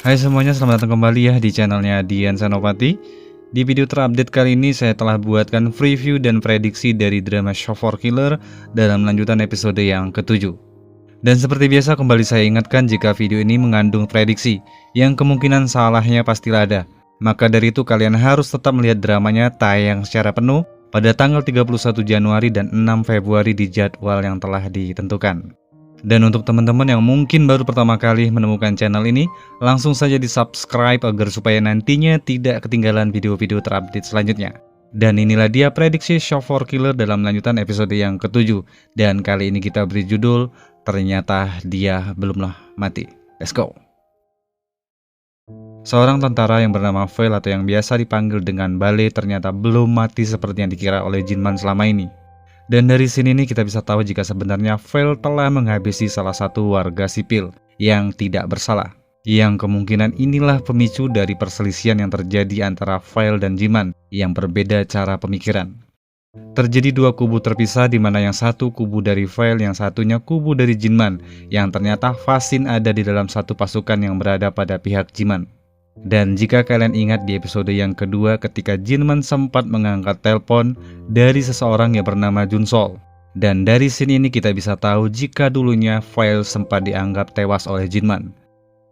Hai semuanya, selamat datang kembali ya di channelnya Dian Senopati. Di video terupdate kali ini saya telah buatkan preview dan prediksi dari drama Chauffeur Killer dalam lanjutan episode yang ke-7. Dan seperti biasa kembali saya ingatkan jika video ini mengandung prediksi yang kemungkinan salahnya pastilah ada. Maka dari itu kalian harus tetap melihat dramanya tayang secara penuh pada tanggal 31 Januari dan 6 Februari di jadwal yang telah ditentukan. Dan untuk teman-teman yang mungkin baru pertama kali menemukan channel ini, langsung saja di subscribe agar supaya nantinya tidak ketinggalan video-video terupdate selanjutnya. Dan inilah dia prediksi Chauffeur Killer dalam lanjutan episode yang ke-7. Dan kali ini kita beri judul, Ternyata Dia Belumlah Mati. Let's go! Seorang tentara yang bernama Veil atau yang biasa dipanggil dengan Bale ternyata belum mati seperti yang dikira oleh Jinman selama ini. Dan dari sini nih kita bisa tahu jika sebenarnya Veil telah menghabisi salah satu warga sipil yang tidak bersalah. Yang kemungkinan inilah pemicu dari perselisihan yang terjadi antara Veil dan Jinman yang berbeda cara pemikiran. Terjadi dua kubu terpisah di mana yang satu kubu dari Veil, yang satunya kubu dari Jinman, yang ternyata Fasin ada di dalam satu pasukan yang berada pada pihak Jinman. Dan jika kalian ingat di episode yang kedua ketika Jinman sempat mengangkat telepon dari seseorang yang bernama Junsol. Dan dari sini ini kita bisa tahu jika dulunya Veil sempat dianggap tewas oleh Jinman.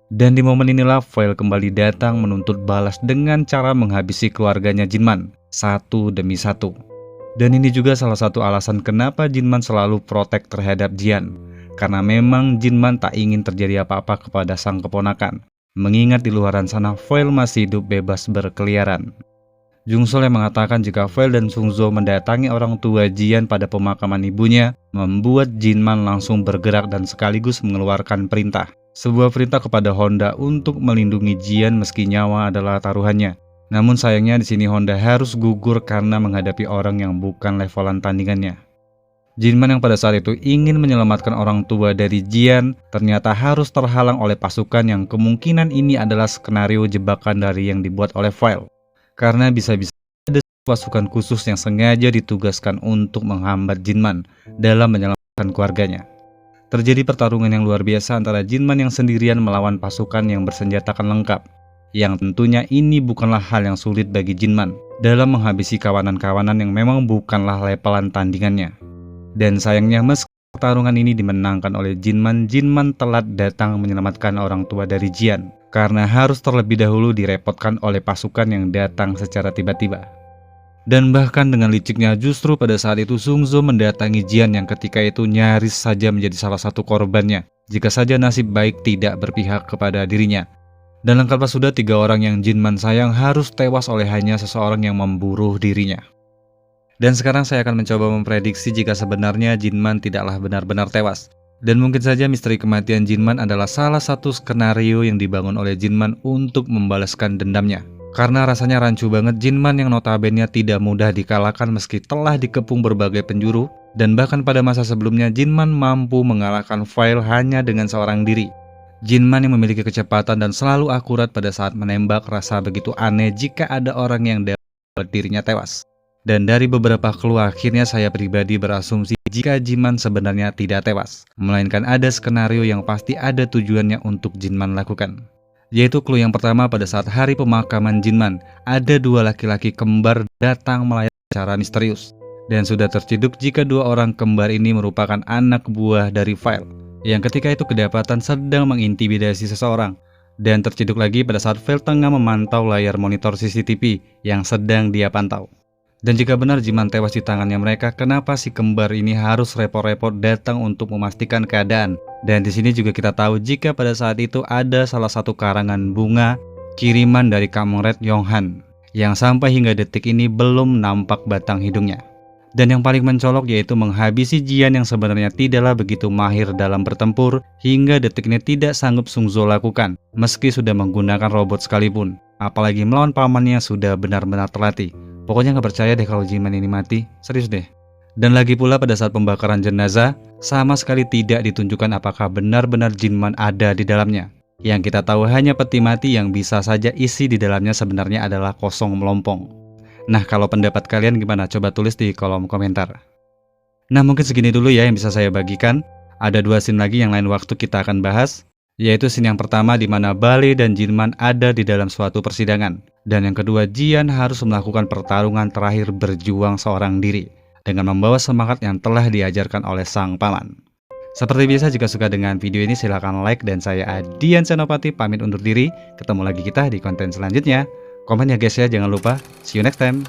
Dan di momen inilah Veil kembali datang menuntut balas dengan cara menghabisi keluarganya Jinman satu demi satu. Dan ini juga salah satu alasan kenapa Jinman selalu protek terhadap Jian. Karena memang Jinman tak ingin terjadi apa-apa kepada sang keponakan. Mengingat di luaran sana Veil masih hidup bebas berkeliaran. Junsol yang mengatakan jika Veil dan Sungzo mendatangi orang tua Jian pada pemakaman ibunya, membuat Jinman langsung bergerak dan sekaligus mengeluarkan perintah. Sebuah perintah kepada Honda untuk melindungi Jian meski nyawa adalah taruhannya. Namun sayangnya di sini Honda harus gugur karena menghadapi orang yang bukan levelan tandingannya. Jinman yang pada saat itu ingin menyelamatkan orang tua dari Jian ternyata harus terhalang oleh pasukan yang kemungkinan ini adalah skenario jebakan dari yang dibuat oleh Veil. Karena bisa-bisa ada pasukan khusus yang sengaja ditugaskan untuk menghambat Jinman dalam menyelamatkan keluarganya. Terjadi pertarungan yang luar biasa antara Jinman yang sendirian melawan pasukan yang bersenjatakan lengkap. Yang tentunya ini bukanlah hal yang sulit bagi Jinman dalam menghabisi kawanan-kawanan yang memang bukanlah levelan tandingannya. Dan sayangnya meski pertarungan ini dimenangkan oleh Jinman, Jinman telat datang menyelamatkan orang tua dari Jian karena harus terlebih dahulu direpotkan oleh pasukan yang datang secara tiba-tiba. Dan bahkan dengan liciknya justru pada saat itu Sungzo mendatangi Jian yang ketika itu nyaris saja menjadi salah satu korbannya jika saja nasib baik tidak berpihak kepada dirinya. Dan lengkaplah sudah 3 orang yang Jinman sayang harus tewas oleh hanya seseorang yang memburu dirinya. Dan sekarang saya akan mencoba memprediksi jika sebenarnya Jinman tidaklah benar-benar tewas. Dan mungkin saja misteri kematian Jinman adalah salah satu skenario yang dibangun oleh Jinman untuk membalaskan dendamnya. Karena rasanya rancu banget Jinman yang notabene tidak mudah dikalahkan meski telah dikepung berbagai penjuru. Dan bahkan pada masa sebelumnya Jinman mampu mengalahkan Veil hanya dengan seorang diri. Jinman yang memiliki kecepatan dan selalu akurat pada saat menembak rasa begitu aneh jika ada orang yang dapat dirinya tewas. Dan dari beberapa clue akhirnya saya pribadi berasumsi jika Jinman sebenarnya tidak tewas. Melainkan ada skenario yang pasti ada tujuannya untuk Jinman lakukan. Yaitu clue yang pertama pada saat hari pemakaman Jinman. Ada 2 laki-laki kembar datang melayani secara misterius. Dan sudah terciduk jika 2 orang kembar ini merupakan anak buah dari Veil. Yang ketika itu kedapatan sedang mengintimidasi seseorang. Dan terciduk lagi pada saat Veil tengah memantau layar monitor CCTV yang sedang dia pantau. Dan jika benar Jinman tewas di tangannya mereka, kenapa si kembar ini harus repot-repot datang untuk memastikan keadaan? Dan di sini juga kita tahu jika pada saat itu ada salah satu karangan bunga kiriman dari Kameret Yonghan yang sampai hingga detik ini belum nampak batang hidungnya. Dan yang paling mencolok yaitu menghabisi Jian yang sebenarnya tidaklah begitu mahir dalam bertempur hingga detik ini tidak sanggup Sungzo lakukan meski sudah menggunakan robot sekalipun. Apalagi melawan pamannya sudah benar-benar terlatih. Pokoknya nggak percaya deh kalau Jinman ini mati, serius deh. Dan lagi pula pada saat pembakaran jenazah, sama sekali tidak ditunjukkan apakah benar-benar Jinman ada di dalamnya. Yang kita tahu hanya peti mati yang bisa saja isi di dalamnya sebenarnya adalah kosong melompong. Nah kalau pendapat kalian gimana? Coba tulis di kolom komentar. Nah mungkin segini dulu ya yang bisa saya bagikan. Ada 2 scene lagi yang lain waktu kita akan bahas. Yaitu scene yang pertama di mana Bale dan Jinman ada di dalam suatu persidangan. Dan yang kedua, Jian harus melakukan pertarungan terakhir berjuang seorang diri dengan membawa semangat yang telah diajarkan oleh sang paman. Seperti biasa, jika suka dengan video ini silahkan like, dan saya Adian Senopati pamit undur diri. Ketemu lagi kita di konten selanjutnya. Komen ya guys ya, jangan lupa. See you next time.